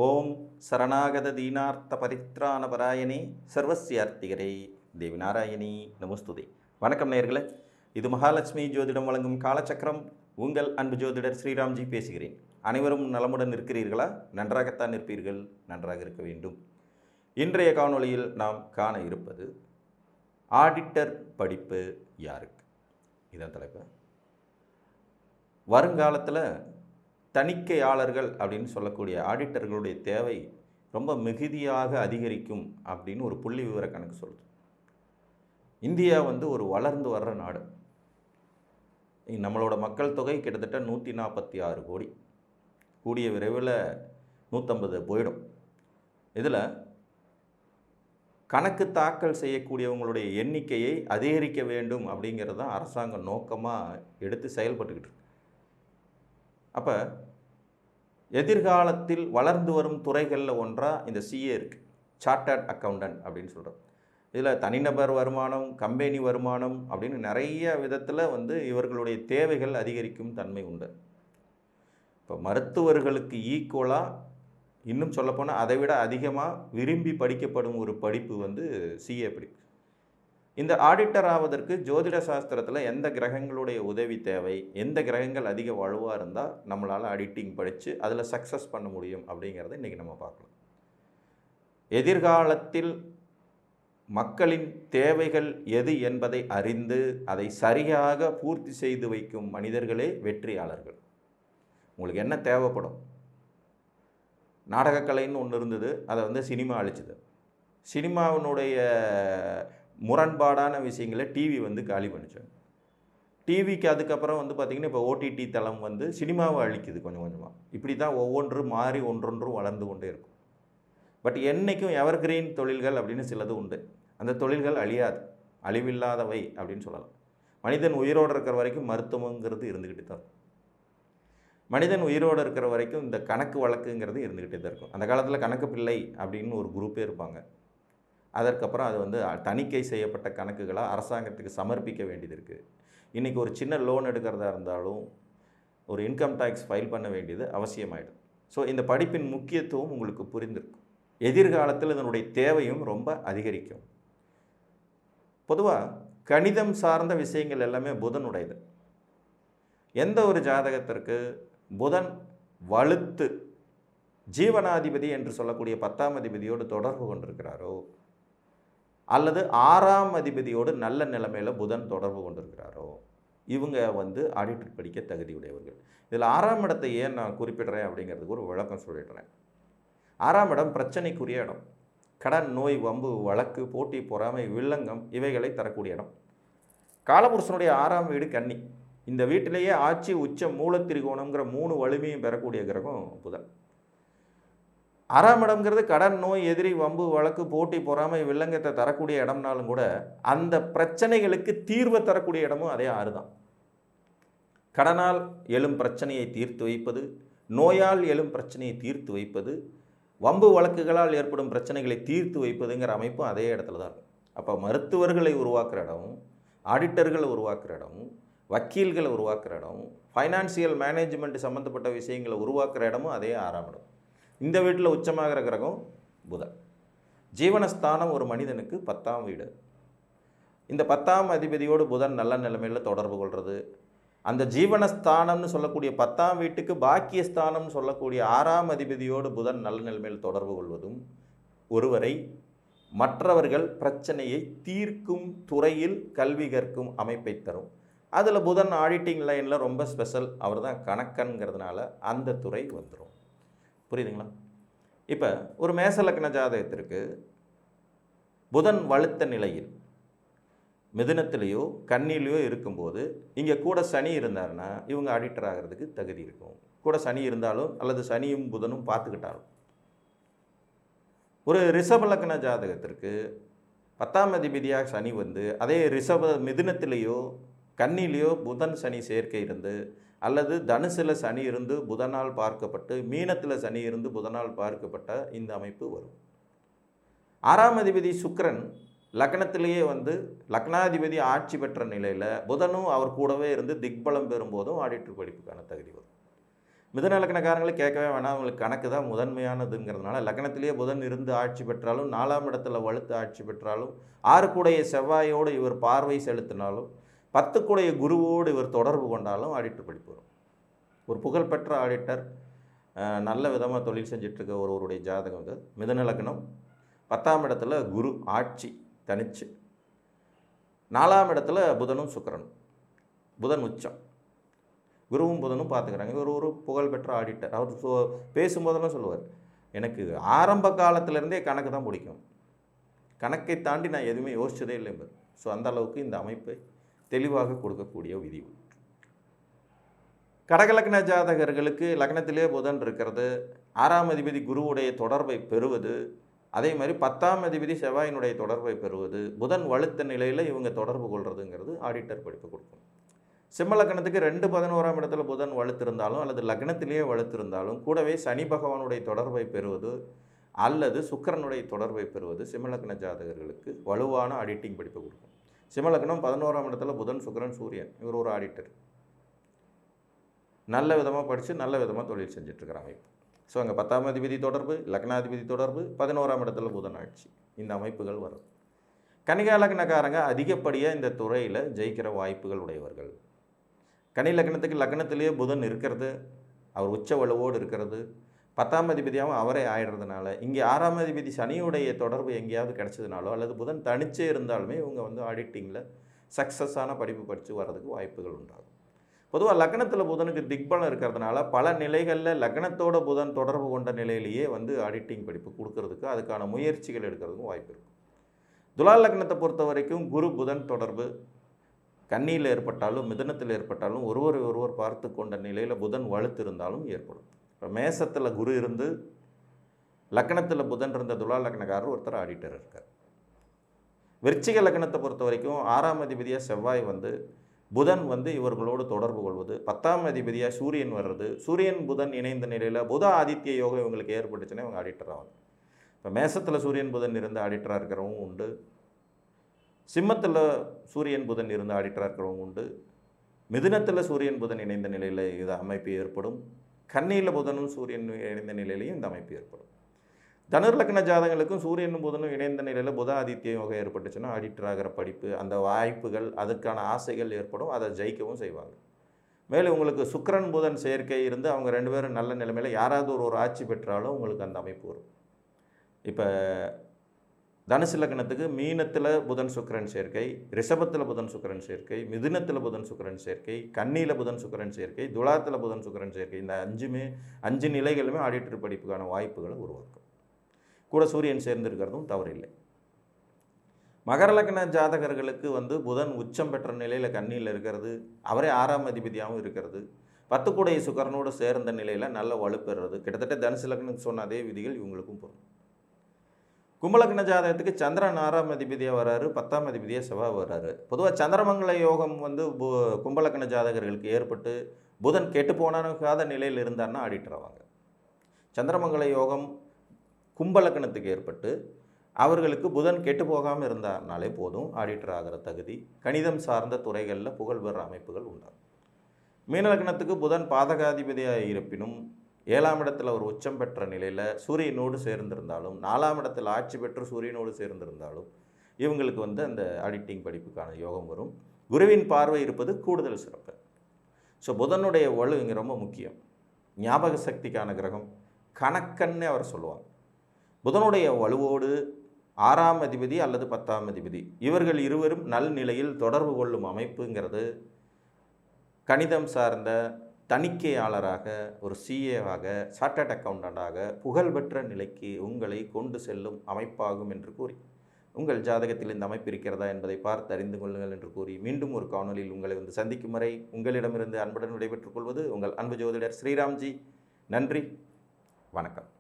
ஓம் சரணாகத தீனார்த்த பரித்ராண பராயணே சர்வசியார்த்திகரே தேவி நாராயணி நமஸ்துதே. வணக்கம் நேயர்களே, இது மகாலட்சுமி ஜோதிடம் வழங்கும் காலச்சக்கரம். உங்கள் அன்பு ஜோதிடர் ஸ்ரீராம்ஜி பேசுகிறேன். அனைவரும் நலமுடன் இருக்கிறீர்களா? நன்றாகத்தான் இருப்பீர்கள், நன்றாக இருக்க வேண்டும். இன்றைய காணொளியில் நாம் காண இருப்பது ஆடிட்டர் படிப்பு யாருக்கு, இதான் தலைப்பு. வருங்காலத்தில் தணிக்கையாளர்கள் அப்படின்னு சொல்லக்கூடிய ஆடிட்டர்களுடைய தேவை ரொம்ப மிகுதியாக அதிகரிக்கும் அப்படின்னு ஒரு புள்ளி விவர கணக்கு சொல்லுது. இந்தியா ஒரு வளர்ந்து வர்ற நாடு. நம்மளோட மக்கள் தொகை கிட்டத்தட்ட 146 கோடி, கூடிய விரைவில் 150 போயிடும். இதில் கணக்கு தாக்கல் செய்யக்கூடியவங்களுடைய எண்ணிக்கையை அதிகரிக்க வேண்டும் அப்படிங்கிறது தான் அரசாங்கம் நோக்கமாக எடுத்து செயல்பட்டுக்கிட்டு இருக்கு. அப்போ எதிர்காலத்தில் வளர்ந்து வரும் துறைகளில் ஒன்றாக இந்த சிஏ இருக்குது, சார்ட்டர்ட் அக்கௌண்டன்ட் அப்படின்னு சொல்கிறோம். இதில் தனிநபர் வருமானம், கம்பெனி வருமானம் அப்படின்னு நிறைய விதத்தில் இவர்களுடைய தேவைகள் அதிகரிக்கும் தன்மை உண்டு. இப்போ மருத்துவர்களுக்கு ஈக்குவலாக, இன்னும் சொல்லப்போனால் அதை விட அதிகமாக விரும்பி படிக்கப்படும் ஒரு படிப்பு சிஏ படிப்பு. இந்த ஆடிட்டர் ஆவதற்கு ஜோதிட சாஸ்திரத்தில் எந்த கிரகங்களுடைய உதவி தேவை, எந்த கிரகங்கள் அதிக வலுவாக இருந்தால் நம்மளால் ஆடிட்டிங் படித்து அதில் சக்ஸஸ் பண்ண முடியும் அப்படிங்கிறத இன்றைக்கி நம்ம பார்க்கலாம். எதிர்காலத்தில் மக்களின் தேவைகள் எது என்பதை அறிந்து அதை சரியாக பூர்த்தி செய்து வைக்கும் மனிதர்களே வெற்றியாளர்கள். உங்களுக்கு என்ன தேவைப்படும்? நாடகக்கலைன்னு ஒன்று இருந்தது, அதை சினிமா அழிச்சுது. சினிமாவினுடைய முரண்பாடான விஷயங்களை டிவி காலி பண்ணிச்சாங்க. டிவிக்கு அதுக்கப்புறம் பார்த்திங்கன்னா இப்போ ஓடிடி தளம் சினிமாவை அழிக்குது கொஞ்சம் கொஞ்சமாக. இப்படி தான் ஒவ்வொன்றும் மாறி ஒன்றொன்றும் வளர்ந்து கொண்டே இருக்கும். பட் என்றைக்கும் எவர்கிரீன் தொழில்கள் அப்படின்னு சிலது உண்டு. அந்த தொழில்கள் அழியாது, அழிவில்லாதவை அப்படின்னு சொல்லலாம். மனிதன் உயிரோடு இருக்கிற வரைக்கும் மருத்துவங்கிறது இருந்துக்கிட்டு தான் இருக்கும். மனிதன் உயிரோடு இருக்கிற வரைக்கும் இந்த கணக்கு வழக்குங்கிறது இருந்துக்கிட்டே தான் இருக்கும். அந்த காலத்தில் கணக்கு பிள்ளை அப்படின்னு ஒரு குரூப்பே இருப்பாங்க. அதற்கப்புறம் அது தணிக்கை செய்யப்பட்ட கணக்குகளாக அரசாங்கத்துக்கு சமர்ப்பிக்க வேண்டியது இருக்குது. இன்றைக்கி ஒரு சின்ன லோன் எடுக்கிறதா இருந்தாலும் ஒரு இன்கம் டேக்ஸ் ஃபைல் பண்ண வேண்டியது அவசியமாயிடும். ஸோ இந்த படிப்பின் முக்கியத்துவம் உங்களுக்கு புரிந்திருக்கும். எதிர்காலத்தில் இதனுடைய தேவையும் ரொம்ப அதிகரிக்கும். பொதுவாக கணிதம் சார்ந்த விஷயங்கள் எல்லாமே புதனுடையது. எந்த ஒரு ஜாதகத்திற்கு புதன் வலுத்து ஜீவனாதிபதி என்று சொல்லக்கூடிய 10ஆம் அதிபதியோடு தொடர்பு கொண்டிருக்கிறாரோ, அல்லது 6ஆம் அதிபதியோடு நல்ல நிலைமையில் புதன் தொடர்பு கொண்டிருக்கிறாரோ, இவங்க ஆடிட்டர் படிக்க தகுதியுடையவர்கள். இதில் 6ஆம் இடத்தை ஏன் நான் குறிப்பிடுறேன் அப்படிங்கிறதுக்கு ஒரு விளக்கம் சொல்லிடுறேன். 6ஆம் இடம் பிரச்சனைக்குரிய இடம். கடன், நோய், வம்பு, வழக்கு, போட்டி, பொறாமை, வில்லங்கம் இவைகளை தரக்கூடிய இடம். காலபுருஷனுடைய 6ஆம் வீடு கன்னி. இந்த வீட்டிலேயே ஆட்சி, உச்சம், மூலத்திரிகோணம்ங்கிற 3 வலிமையும் பெறக்கூடிய கிரகம் புதன். 6ஆம் இடம்ங்கிறது கடன், நோய், எதிரி, வம்பு, வழக்கு, போட்டி, பொறாமை, வில்லங்கத்தை தரக்கூடிய இடம்னாலும் கூட அந்த பிரச்சனைகளுக்கு தீர்வை தரக்கூடிய இடமும் அதே 6 தான். கடனால் எழும் பிரச்சனையை தீர்த்து வைப்பது, நோயால் எழும் பிரச்சனையை தீர்த்து வைப்பது, வம்பு வழக்குகளால் ஏற்படும் பிரச்சனைகளை தீர்த்து வைப்பதுங்கிற அமைப்பும் அதே இடத்துல தான் இருக்கும். அப்போ மருத்துவர்களை உருவாக்குற இடம், ஆடிட்டர்களை உருவாக்குற இடம், வக்கீல்களை உருவாக்குற இடம், ஃபைனான்சியல் மேனேஜ்மெண்ட் சம்மந்தப்பட்ட விஷயங்களை உருவாக்குற இடமும் அதே 6ஆம் இடம். இந்த வீட்டில் உச்சமாகிற கிரகம் புதன். ஜீவனஸ்தானம் ஒரு மனிதனுக்கு 10ஆம் வீடு. இந்த 10ஆம் அதிபதியோடு புதன் நல்ல நிலைமையில் தொடர்பு கொள்வது, அந்த ஜீவனஸ்தானம்னு சொல்லக்கூடிய 10ஆம் வீட்டுக்கு பாக்கியஸ்தானம்னு சொல்லக்கூடிய 6ஆம் அதிபதியோடு புதன் நல்ல நிலைமையில் தொடர்பு கொள்வதும் ஒருவரை மற்றவர்கள் பிரச்சனையை தீர்க்கும் துறையில் கல்வி கற்கும் அமைப்பை தரும். அதில் புதன் ஆடிட்டிங் லைனில் ரொம்ப ஸ்பெஷல். அவர் தான் கணக்கன்கிறதுனால அந்த துறை வந்துடும். புரியுதுங்களா? இப்போ ஒரு மேசலக்ன ஜாதகத்திற்கு புதன் வலுத்த நிலையில் மிதுனத்திலேயோ கன்னிலேயோ இருக்கும்போது இங்கே கூட சனி இருந்தாருன்னா இவங்க ஆடிட்டர் ஆகிறதுக்கு தகுதி இருக்கும். கூட சனி இருந்தாலும் அல்லது சனியும் புதனும் பார்த்துக்கிட்டாலும். ஒரு ரிஷப லக்ன ஜாதகத்திற்கு 10ஆம் அதிபதியாக சனி அதே மிதுனத்திலேயோ கன்னிலேயோ புதன் சனி சேர்க்கை இருந்து, அல்லது தனுசில் சனி இருந்து புதனால் பார்க்கப்பட்டு, மீனத்தில் சனி இருந்து புதனால் பார்க்கப்பட்ட இந்த அமைப்பு வரும். 6ஆம் அதிபதி சுக்கிரன் லக்னத்திலேயே லக்னாதிபதி ஆட்சி பெற்ற நிலையில் புதனும் அவர் கூடவே இருந்து திக்பலம் பெறும்போதும் ஆடிட்டர் படிப்புக்கான தகுதி வரும். மிதுன லக்னக்காரங்களை கேட்கவே வேணாம். அவங்களுக்கு கணக்கு தான் முதன்மையானதுங்கிறதுனால லக்னத்திலேயே புதன் இருந்து ஆட்சி பெற்றாலும் 4ஆம் இடத்துல வலுத்து ஆட்சி பெற்றாலும் 6 செவ்வாயோடு இவர் பார்வை செலுத்தினாலும் 10 குருவோடு இவர் தொடர்பு கொண்டாலும் ஆடிட்டர் படிப்பு வரும். ஒரு புகழ்பெற்ற ஆடிட்டர் நல்ல விதமாக தொழில் செஞ்சிட்ருக்க ஒருவருடைய ஜாதகம் வந்து மிதுன லக்னம் 10ஆம் இடத்துல குரு ஆட்சி தனிச்சு 4ஆம் இடத்துல புதனும் சுக்கிரனும், புதன் உச்சம், குருவும் புதனும் பார்த்துக்கிறாங்க. இவர் ஒரு புகழ்பெற்ற ஆடிட்டர். அவர் பேசும்போதெல்லாம் சொல்லுவார், எனக்கு ஆரம்ப காலத்திலேருந்தே கணக்கு தான் பிடிக்கும், கணக்கை தாண்டி நான் எதுவுமே யோசிச்சதே இல்லை என்பது. ஸோ அந்த அளவுக்கு இந்த அமைப்பை தெளிவாக கொடுக்கக்கூடிய விதி. கடகலக்ன ஜாதகர்களுக்கு லக்னத்திலே புதன் இருக்கிறது, 6ஆம் அதிபதி குருவுடைய தொடர்பை பெறுவது, அதே மாதிரி 10ஆம் அதிபதி செவ்வாயினுடைய தொடர்பை பெறுவது, புதன் வலுத்த நிலையில் இவங்க தொடர்பு கொள்வதுங்கிறது ஆடிட்டர் படிப்பு கொடுக்கும். சிம்ம லக்னத்துக்கு 2-11ஆம் இடத்துல புதன் வலுத்திருந்தாலும் அல்லது லக்னத்திலேயே வலுத்திருந்தாலும் கூடவே சனி பகவானுடைய தொடர்பை பெறுவது அல்லது சுக்கிரனுடைய தொடர்பை பெறுவது சிம்ம லக்ன ஜாதகர்களுக்கு வலுவான ஆடிட்டிங் படிப்பு கொடுக்கும். சிம்ம லக்னம் 11ஆம் இடத்துல புதன் சுக்கிரன் சூரியன், இவர் ஒரு ஆடிட்டர். நல்ல விதமாக படித்து நல்ல விதமாக தொழில் செஞ்சிட்ருக்கிற அமைப்பு. ஸோ அங்கே 10ஆம் அதிபதி தொடர்பு, லக்னாதிபதி தொடர்பு, 11ஆம் இடத்துல புதன் ஆட்சி, இந்த அமைப்புகள் வரும். கன்னிகா லக்னக்காரங்க அதிகப்படியாக இந்த துறையில் ஜெயிக்கிற வாய்ப்புகள் உடையவர்கள். கன்னி லக்னத்துக்கு லக்னத்திலேயே புதன் இருக்கிறது, அவர் உச்ச வலுவோடு இருக்கிறது, 10ஆம் அதிபதியாகவும் அவரே ஆயிடுறதுனால இங்கே 6ஆம் அதிபதி சனியுடைய தொடர்பு எங்கேயாவது கிடச்சதுனாலோ அல்லது புதன் தனிச்சே இருந்தாலுமே இவங்க வந்து ஆடிட்டிங்கில் சக்ஸஸான படிப்பு படித்து வர்றதுக்கு வாய்ப்புகள் உண்டாகும். பொதுவாக லக்னத்தில் புதனுக்கு திக்பலம் இருக்கிறதுனால பல நிலைகளில் லக்னத்தோட புதன் தொடர்பு கொண்ட நிலையிலேயே வந்து ஆடிட்டிங் படிப்பு கொடுக்கறதுக்கு அதுக்கான முயற்சிகள் எடுக்கிறதுக்கும் வாய்ப்பு இருக்கும். துலா லக்னத்தை பொறுத்த வரைக்கும் குரு புதன் தொடர்பு கன்னியில் ஏற்பட்டாலும் மிதுனத்தில் ஏற்பட்டாலும் ஒருவர் பார்த்து கொண்ட நிலையில் புதன் வலுத்து இருந்தாலும் ஏற்படும். இப்போ மேசத்தில் குரு இருந்து லக்னத்தில் புதன் இருந்த துலா லக்னக்காரர் ஒருத்தர் ஆடிட்டர் இருக்கார். விருச்சிக லக்னத்தை பொறுத்த வரைக்கும் 6ஆம் அதிபதியாக செவ்வாய் வந்து புதன் வந்து இவர்களோடு தொடர்பு கொள்வது, 10ஆம் அதிபதியாக சூரியன் வர்றது, சூரியன் புதன் இணைந்த நிலையில் புத ஆதித்ய யோகம் இவங்களுக்கு ஏற்பட்டுச்சுன்னா இவங்க ஆடிட்டர் ஆவாங்க. இப்போ மேசத்தில் சூரியன் புதன் இருந்து ஆடிட்டராக இருக்கிறவங்க உண்டு, சிம்மத்தில் சூரியன் புதன் இருந்து ஆடிட்டராக இருக்கிறவங்க உண்டு, மிதுனத்தில் சூரியன் புதன் இணைந்த நிலையில் இது அமைப்பு ஏற்படும், கன்னியில் புதனும் சூரியன் இணைந்த நிலையிலையும் இந்த அமைப்பு ஏற்படும். தனுர் லக்ன ஜாதகங்களுக்கும் சூரியனும் புதனும் இணைந்த நிலையில் புத ஆதித்ய யோகம் ஏற்பட்டுச்சுன்னா ஆடிட்டர் ஆகிற படிப்பு, அந்த வாய்ப்புகள், அதுக்கான ஆசைகள் ஏற்படும், அதை ஜெயிக்கவும் செய்வாங்க. மேலும் உங்களுக்கு சுக்கிரன் புதன் சேர்க்கை இருந்து அவங்க 2 பேரும் நல்ல நிலைமையில் யாராவது ஒரு ஆட்சி பெற்றாலும் உங்களுக்கு அந்த அமைப்பு வரும். இப்போ தனுசு லக்னத்துக்கு மீனத்தில் புதன் சுக்கிரன் சேர்க்கை, ரிஷபத்தில் புதன் சுக்கிரன் சேர்க்கை, மிதுனத்தில் புதன் சுக்கிரன் சேர்க்கை, கன்னியில் புதன் சுக்கிரன் சேர்க்கை, துலாத்தில் புதன் சுக்கிரன் சேர்க்கை, இந்த 5 நிலைகளுமே ஆடிட்டர் படிப்புக்கான வாய்ப்புகளை உருவாக்கும். கூட சூரியன் சேர்ந்திருக்கிறதும் தவறில்லை. மகர லக்ன ஜாதகர்களுக்கு வந்து புதன் உச்சம் பெற்ற நிலையில் கன்னியில் இருக்கிறது, அவரே 6ஆம் அதிபதியாகவும் இருக்கிறது, 10 சுக்கிரனோடு சேர்ந்த நிலையில் நல்ல வலுப்பெறுறது, கிட்டத்தட்ட தனுசு லக்னத்துக்கு சொன்ன அதே விதிகள் இவங்களுக்கும் பொருள். கும்பலக்ன ஜாதகத்துக்கு சந்திரன் 6ஆம் அதிபதியாக வர்றாரு, 10ஆம் அதிபதியாக செவ்வாய் வர்றாரு. பொதுவாக சந்திரமங்கல யோகம் வந்து கும்பலக்ன ஜாதகர்களுக்கு ஏற்பட்டு புதன் கெட்டு போனாத நிலையில் இருந்தார்னா ஆடிட்டர் ஆவாங்க. சந்திரமங்கல யோகம் கும்பலக்கணத்துக்கு ஏற்பட்டு அவர்களுக்கு புதன் கெட்டு போகாமல் இருந்தார்னாலே போதும், ஆடிட்டர் ஆகிற தகுதி கணிதம் சார்ந்த துறைகளில் புகழ் பெற அமைப்புகள் உண்டாகும். மீனலக்கணத்துக்கு புதன் பாதகாதிபதியாக இருப்பினும் 7ஆம் இடத்துல ஒரு உச்சம் பெற்ற நிலையில் சூரியனோடு சேர்ந்திருந்தாலும் 4ஆம் இடத்தில் ஆட்சி பெற்று சூரியனோடு சேர்ந்திருந்தாலும் இவங்களுக்கு வந்து அந்த ஆடிட்டிங் படிப்புக்கான யோகம் வரும். குருவின் பார்வை இருப்பது கூடுதல் சிறப்பு. ஸோ புதனுடைய வலு இங்கே ரொம்ப முக்கியம். ஞாபக சக்திக்கான கிரகம், கணக்கன்னு அவர் சொல்லுவாங்க. புதனுடைய வலுவோடு 6ஆம் அதிபதி அல்லது 10ஆம் அதிபதி இவர்கள் இருவரும் நல் நிலையில் தொடர்பு கொள்ளும் அமைப்புங்கிறது கணிதம் சார்ந்த தணிக்கையாளராக, ஒரு சிஏவாக, சார்ட்டர்ட் அக்கௌண்டண்டாக புகழ்பெற்ற நிலைக்கு உங்களை கொண்டு செல்லும் அமைப்பாகும் என்று கூறி, உங்கள் ஜாதகத்தில் இந்த அமைப்பு இருக்கிறதா என்பதை பார்த்து அறிந்து கொள்ளுங்கள் என்று கூறி மீண்டும் ஒரு காணொலியில் உங்களை வந்து சந்திக்கும் வரை உங்களிடமிருந்து அன்புடன் விடைபெற்றுக் கொள்வது உங்கள் அன்பு ஜோதிடர் ஸ்ரீராம்ஜி. நன்றி, வணக்கம்.